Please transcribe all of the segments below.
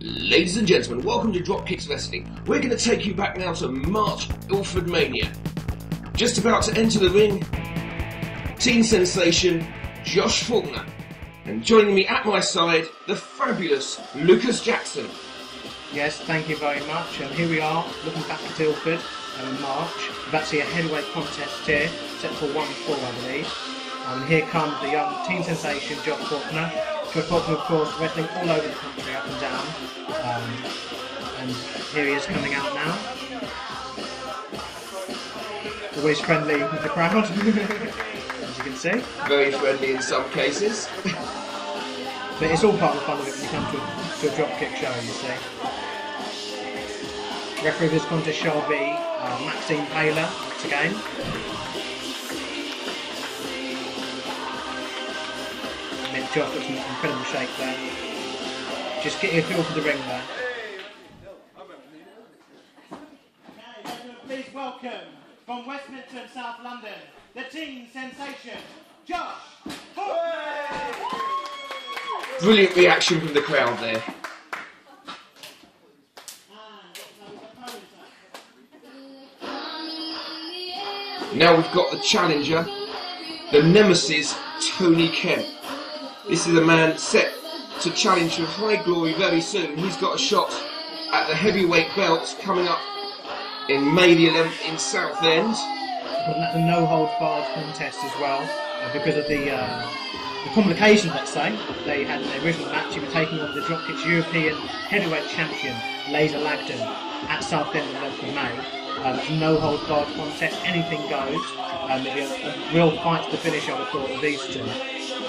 Ladies and gentlemen, welcome to Dropkixx Wrestling. We're going to take you back now to March Ilfordmania. Just about to enter the ring, teen sensation Josh Faulkner. And joining me at my side, the fabulous Lucas Jackson. Yes, thank you very much. Here we are, looking back at Ilford in March. We've actually a heavyweight contest here, set for 1-4 I believe. And here comes the young teen sensation Josh Faulkner. Josh Faulkner, of course, wrestling all over the country, up and down. And here he is coming out now. Always friendly with the crowd, as you can see. Very friendly in some cases. But it's all part of the fun of it when you come to a Dropkixx show, you see. Referee of this contest shall be Maxine Taylor, once again. Josh looks in incredible shape there. Just get your feel for the ring there. Please welcome from Westminster, South London, the teen sensation, Josh Faulkner. Brilliant reaction from the crowd there. Now we've got the challenger, the Nemesis, Kemp. This is a man set to challenge for high glory very soon. He's got a shot at the heavyweight belt coming up in May the 11th in Southend. But that's a no-hold-barred contest as well, because of the complications, let's say. They had in their original match, he was taking on the Dropkixx European heavyweight champion, Laser Lagden, at Southend on the 11th of May. It's a no-hold-barred contest, anything goes. It'll be a real fight to the finish, I would have thought, of these two.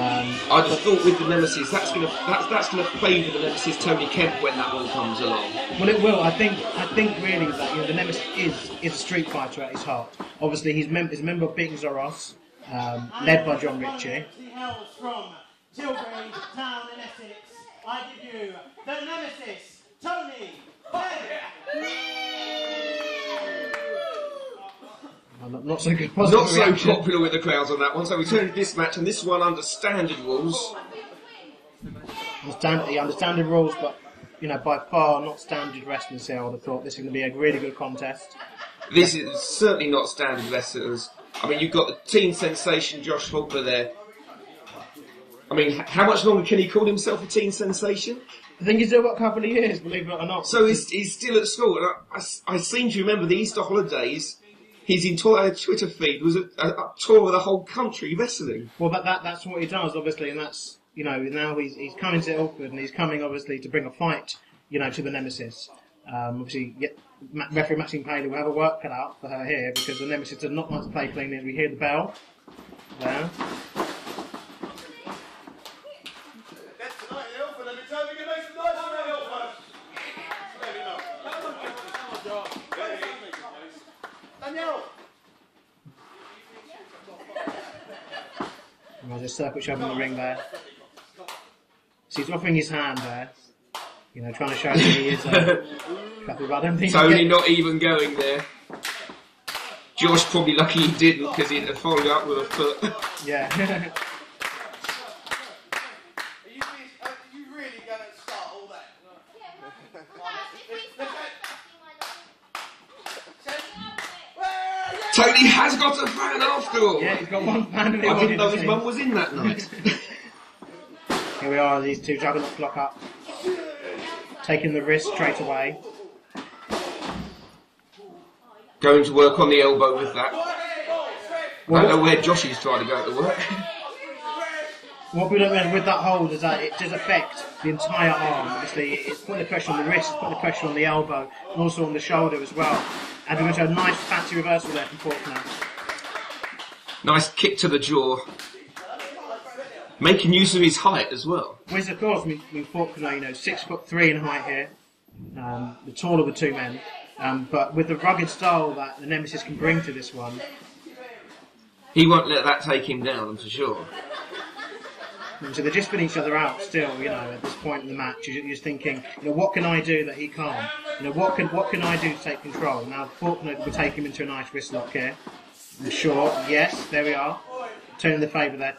I just thought with the Nemesis, that's gonna favour the Nemesis Kemp when that one comes along. Well, it will. I think really that the Nemesis is a street fighter at his heart. Obviously, he's a member of Big Zoros, led by John Ritchie. He hails from Tilbury town in Essex. I give you the Nemesis, Tony. Not so good. Not so popular with the crowds on that one, so we turn to this match, and this one under standard rules. Understanding rules, but by far not standard wrestling. So I would have thought this is going to be a really good contest. This is certainly not standard wrestlers. I mean, you've got the teen sensation Josh Faulkner there. I mean, how much longer can he call himself a teen sensation? I think he's still got a couple of years, believe it or not. So he's still at school, and I seem to remember the Easter holidays. His entire Twitter feed was a tour of the whole country wrestling. Well, that's what he does, obviously, and that's now he's coming to Ilford, and he's coming obviously to bring a fight, to the Nemesis. Obviously, referee Maxine Taylor will have a work cut out for her here because the Nemesis does not like to play clean as we hear the bell there. There's a circuit shove in the ring there. So he's offering his hand there, trying to show that he is I don't think Tony not even going there. Josh probably lucky he didn't because he'd have followed up with a foot. Yeah. Are you really going to start all that? Tony has got a fan after all. Yeah, he's got one fan. I didn't know his mum was in that night. Here we are, these two juggernauts lock up. Taking the wrist straight away. Going to work on the elbow with that. I don't know where Josh is trying to go to work. What we don't know with that hold is that it does affect the entire arm. Obviously, it's putting the pressure on the wrist, it's putting the pressure on the elbow, and also on the shoulder as well. And we're going to have a nice fancy reversal there from Faulkner. Nice kick to the jaw. Making use of his height as well. Which, of course, Faulkner, 6'3" in height here. The taller of the two men. But with the rugged style that the Nemesis can bring to this one, he won't let that take him down, for sure. So they're just spinning each other out still, at this point in the match. You're just thinking, what can I do that he can't? What can I do to take control? Now Faulkner will take him into a nice wrist lock here. Short, yes, there we are. Turning the favour there.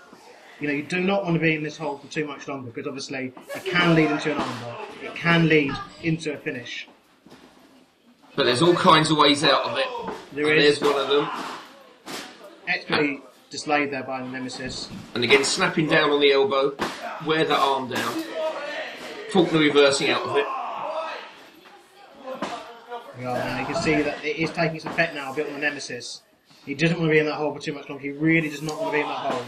you do not want to be in this hold for too much longer because obviously it can lead into an armbar. It can lead into a finish. But there's all kinds of ways out of it. There's one of them. Expertly displayed there by the Nemesis. And again, snapping down on the elbow. Wear that arm down. Faulkner reversing out of it. And you can see that it is taking its effect now a bit on the Nemesis. He doesn't want to be in that hold for too much longer. He really does not want to be in that hold.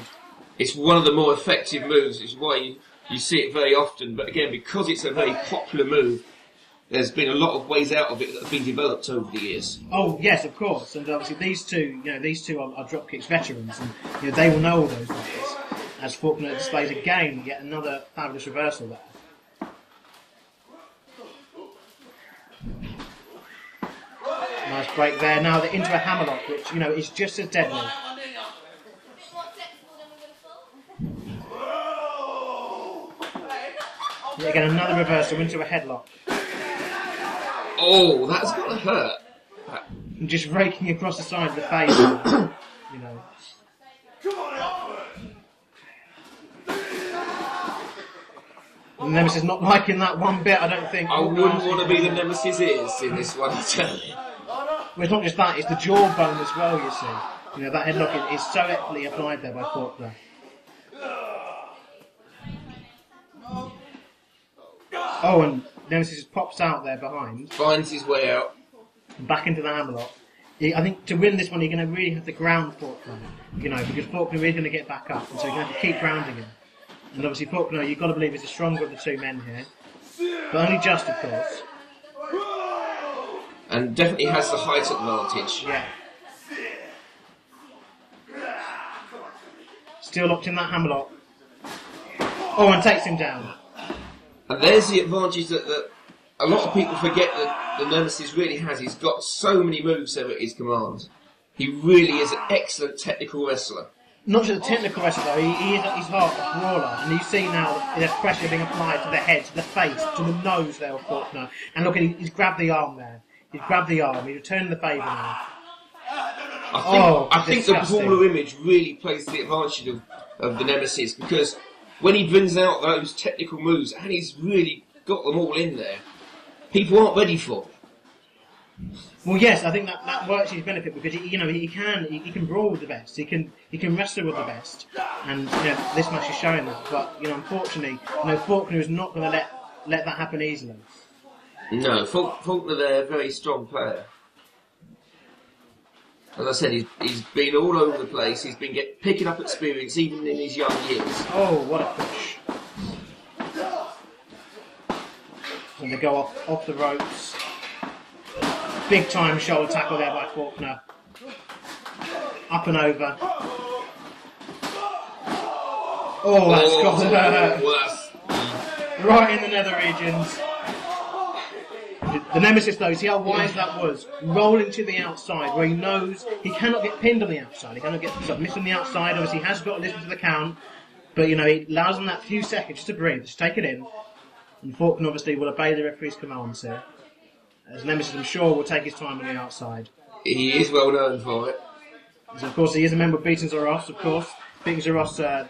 It's one of the more effective moves, which is why you see it very often. But again, because it's a very popular move, there's been a lot of ways out of it that have been developed over the years. Oh yes, of course. And obviously these two are Dropkixx veterans, and they will know all those ways. As Faulkner displays again yet another fabulous reversal there. Nice break there. Now they're into a hammerlock, which is just as deadly. Again, another reversal into a headlock. Oh, that's gonna hurt. And just raking across the side of the face. The Nemesis not liking that one bit, I don't think. I wouldn't want to be the Nemesis is in this one, I tell you. Well, it's not just that, it's the jawbone as well, you see. That headlock is so expertly applied there by Faulkner. Oh, and Nemesis just pops out there behind. Finds his way out. Back into the hammerlock. I think to win this one, you're going to really have to ground Faulkner. Because Faulkner is going to get back up, and so you're going to have to keep grounding him. And obviously Faulkner, you've got to believe, is the stronger of the two men here. But only just, of course. And definitely has the height advantage. Yeah. Still locked in that hammerlock. Oh, and takes him down. And there's the advantage that a lot of people forget that the Nemesis really has. He's got so many moves at his command. He really is an excellent technical wrestler. Not just a technical wrestler though, he's at his heart a brawler. And you see now that there's pressure being applied to the head, to the face, to the nose there of Faulkner. And look, he's grabbed the arm there. He's grabbed the arm, he's returned the favour now. I think the brawler image really plays to the advantage of the Nemesis, because when he brings out those technical moves, and he's really got them all in there, people aren't ready for it. Well, yes, I think that works to his benefit because he can brawl with the best, he can wrestle with the best, and this match is showing that. But unfortunately, Faulkner is not going to let that happen easily. No, Faulkner there, very strong player. As I said, he's been all over the place. He's been picking up experience even in his young years. Oh, what a push! And they go off the ropes. Big time shoulder tackle there by Faulkner. Up and over. Oh, that's got to hurt. Right in the nether regions. The Nemesis though, see how wise that was? Rolling to the outside where he knows he cannot get pinned on the outside. He cannot get submitted on the outside. Obviously he has got to listen to the count. But it allows him that few seconds just to breathe, just take it in. And Faulkner obviously will obey the referee's commands here. As Nemesis, I'm sure, will take his time on the outside. He is well known for it. So, of course, he is a member of Beating Zaros, of course. Beating Zaros at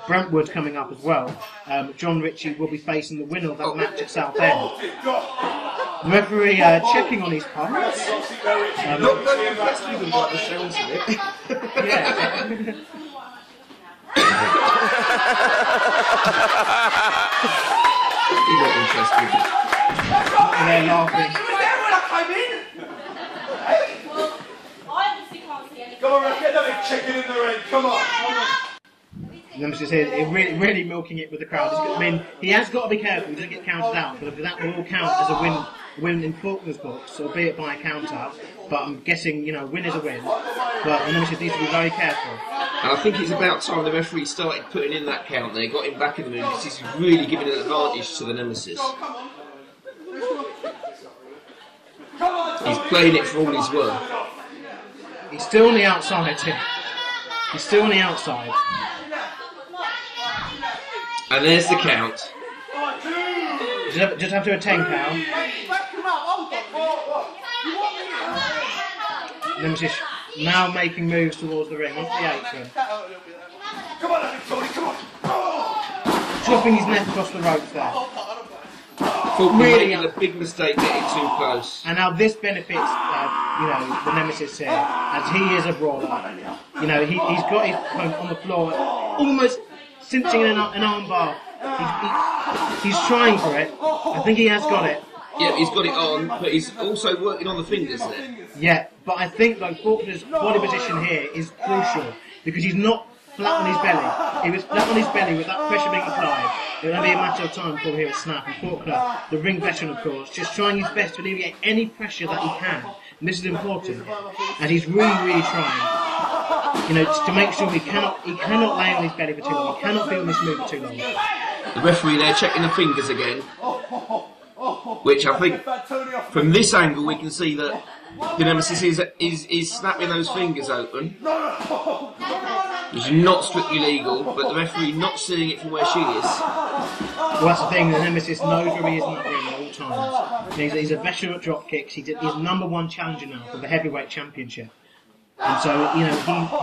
Brentwood coming up as well. John Ritchie will be facing the winner of that match at Southend. The referee checking on his pulse. Not very impressed with him by the sounds of it. Yeah. He's not interested. And they're laughing. Come on, let's get that big chicken in the ring. Come on. Nemesis here, really milking it with the crowd. He has got to be careful. He doesn't get counted out, because that will all count as a win in Faulkner's books, albeit by a count out. But I'm guessing, win is a win. But Nemesis needs to be very careful. And I think it's about time the referee started putting in that count there, got him back in the move, because he's really giving an advantage to the Nemesis. He's playing it for all he's worth. He's still on the outside here. He's still on the outside. And there's the count. Just have to do a 10 count. Nemesis now making moves towards the ring, onto the apron. Come on, Tony, come dropping his neck across the ropes there. Faulkner Really making a big mistake getting too close. And now this benefits, the Nemesis here, as he is a brawler. You know, he's got his opponent on the floor, almost cinching an armbar. He's trying for it. I think he has got it. Yeah, he's got it on, but he's also working on the fingers there. Yeah, but I think like Faulkner's body position here is crucial because he's not flat on his belly. If he was flat on his belly with that pressure being applied, it would only be a matter of time before we hear a snap. And Faulkner, the ring veteran of course, just trying his best to alleviate any pressure that he can. And this is important, and he's really trying. You know, to make sure he cannot lay on his belly for too long. He cannot be on this move for too long. The referee there checking the fingers again, which I think from this angle we can see that the Nemesis is snapping those fingers open, which is not strictly legal, but the referee not seeing it from where she is. Well, that's the thing, the Nemesis knows where he is in that ring at all times. He's a veteran at Dropkixx, he's #1 challenger now for the heavyweight championship. And so, you know,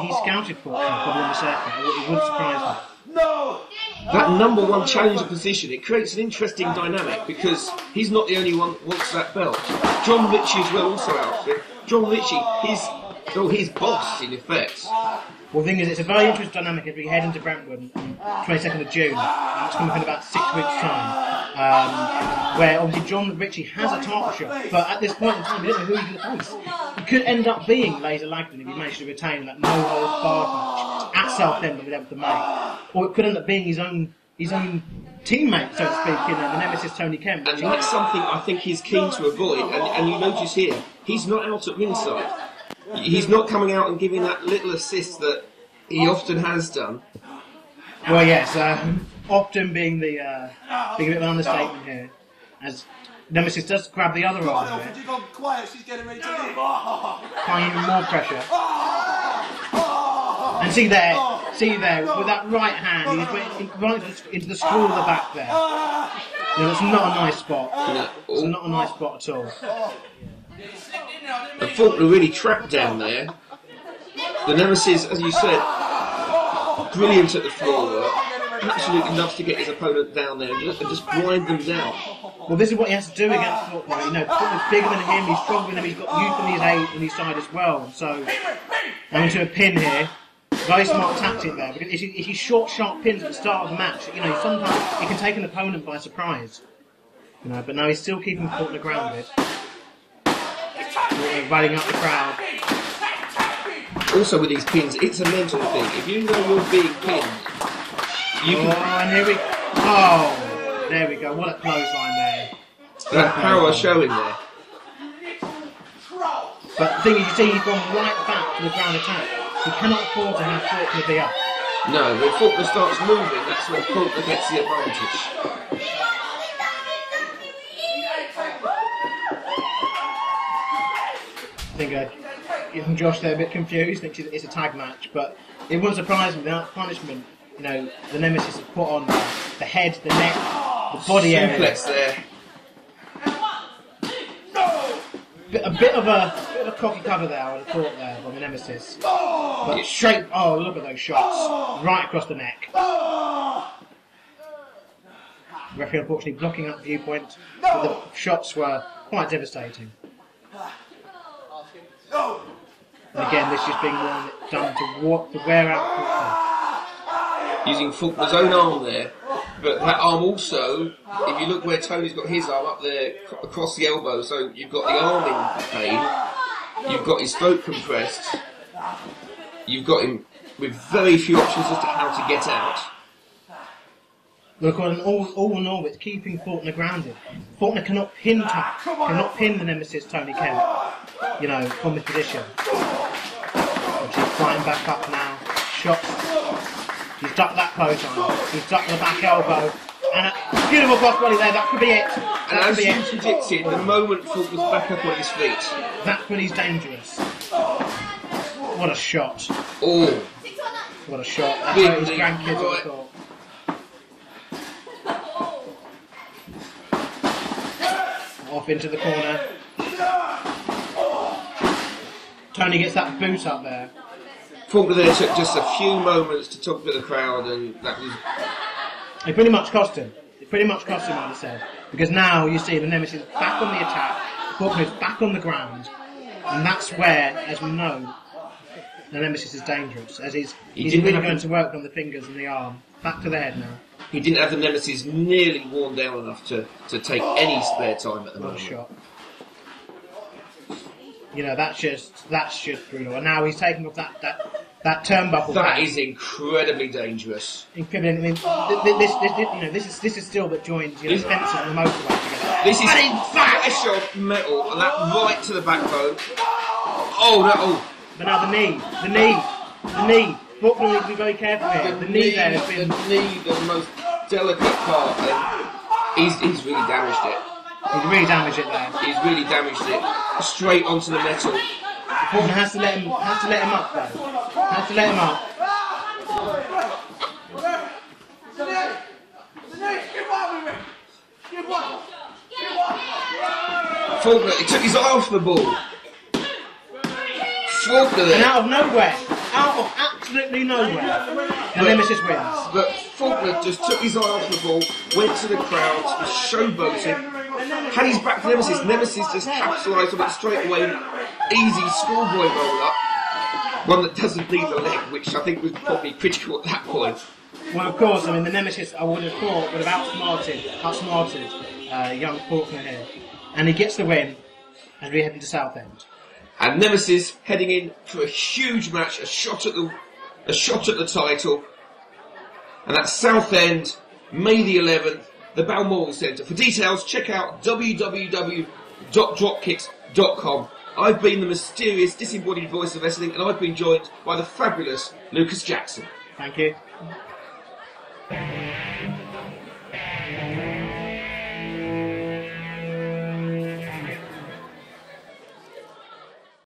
he scouted for him probably on the circuit. It wouldn't surprise me. That #1 challenger position, it creates an interesting dynamic because he's not the only one that wants that belt. John Ritchie as well also out there. John Ritchie, he's boss in effect. Well, the thing is, it's a very interesting dynamic as we head into Brentwood on 22nd of June. It's coming up in about 6 weeks' time. Where obviously John Ritchie has a title shot, but at this point in time, we don't know who he's going to face. It could end up being Laser Lagden if he managed to retain that no-holds-barred match at Southend that we'd able to make. Or it could end up being his own teammate, so to speak, in the Nemesis Tony Kemp. And that's something I think he's keen to avoid. And you notice here, he's not out at ringside. He's not coming out and giving that little assist that he often has done. Well, yes, often being a bit of an understatement here, as Nemesis does grab the other arm here, applying even more pressure. And see there, with that right hand, he's right into the screw of the back there. You know, that's not a nice spot. It's not a nice spot at all. The Faulkner really trapped down there. The Nemesis, as you said, brilliant at the floor work. Absolutely loves to get his opponent down there and just grind them down. Well, this is what he has to do against Faulkner. You know, Faulkner's bigger than him, he's stronger than him, he's got youth on his side as well. So, going to a pin here. Very smart tactic there, because if you short, sharp pins at the start of the match, you know, sometimes it can take an opponent by surprise. You know, but now he's still keeping Faulkner grounded. Riding up the crowd. Also with these pins, it's a mental thing. If you know you're being pinned, you can... and here we... there we go. What a clothesline there. That power showing there. But the thing is, you see, he's gone right back to the ground attack. He cannot afford to have Faulkner be up. No, when Faulkner starts moving, that's when Faulkner gets the advantage. I think young Josh there a bit confused, thinks it's a tag match, but it wouldn't surprise me without punishment. You know, the Nemesis has put on the head, the neck, the body area. Suplex there. A bit of a cocky cover there, I would have thought there from the Nemesis. But straight, look at those shots. Right across the neck. The referee unfortunately blocking that viewpoint, but the shots were quite devastating. And again, this just being done to wear out Faulkner. Using Faulkner's own arm there, but that arm also, if you look where Tony's got his arm up there across the elbow, so you've got the arm in pain, you've got his throat compressed, you've got him with very few options as to how to get out. Look, all in all, it's keeping Faulkner grounded. Faulkner cannot pin the Nemesis Tony Kemp, you know, from this position. But he's flying back up now. Shots. He's ducked that clothesline. He's ducked the back elbow. And a beautiful crossbody there. That could be it. And as you predicted, the moment Faulkner's back up on his feet. That's when he's dangerous. What a shot. Oh. What a shot. That's how his grandkids would have thought. Off into the corner. Tony gets that boot up there. Faulkner there took just a few moments to talk to the crowd, and that was It pretty much cost him. It pretty much cost him, I'd have said. Because now you see the Nemesis back on the attack, Faulkner's back on the ground, and that's where, as we know, the Nemesis is dangerous, as he's really going to work on the fingers and the arm. Back to the head now. He didn't have the Nemesis nearly worn down enough to take any spare time at the moment. Shot. You know, that's just brutal. And now he's taking off that turnbuckle. That is incredibly dangerous. Incredibly. I mean, this is still that joins Spencer and the motorway together. This is flash of metal, and that right to the backbone. Oh. But now the knee. Faulkner needs to be very careful here. The knee there has been... The knee, the most delicate part, and he's really damaged it. He's really damaged it there. He's really damaged it. Straight onto the metal. Faulkner has to let him up though. Has to let him up. Faulkner, he took his eye off the ball. Faulkner there. And out of absolutely nowhere, the Nemesis wins. But Faulkner just took his eye off the ball, went to the crowd, was showboating, had his back to Nemesis. Nemesis just capitalised on it straight away. Easy schoolboy roll up. One that doesn't leave the leg, which I think was probably critical at that point. Well, of course, I mean, the Nemesis, I would have thought, would have outsmarted young Faulkner here. And he gets the win, as we head into Southend. And Nemesis heading in for a huge match, a shot at the title. And that's Southend, May the 11th, the Balmoral Centre. For details, check out www.dropkixx.com. I've been the mysterious, disembodied voice of wrestling, and I've been joined by the fabulous Lucas Jackson. Thank you.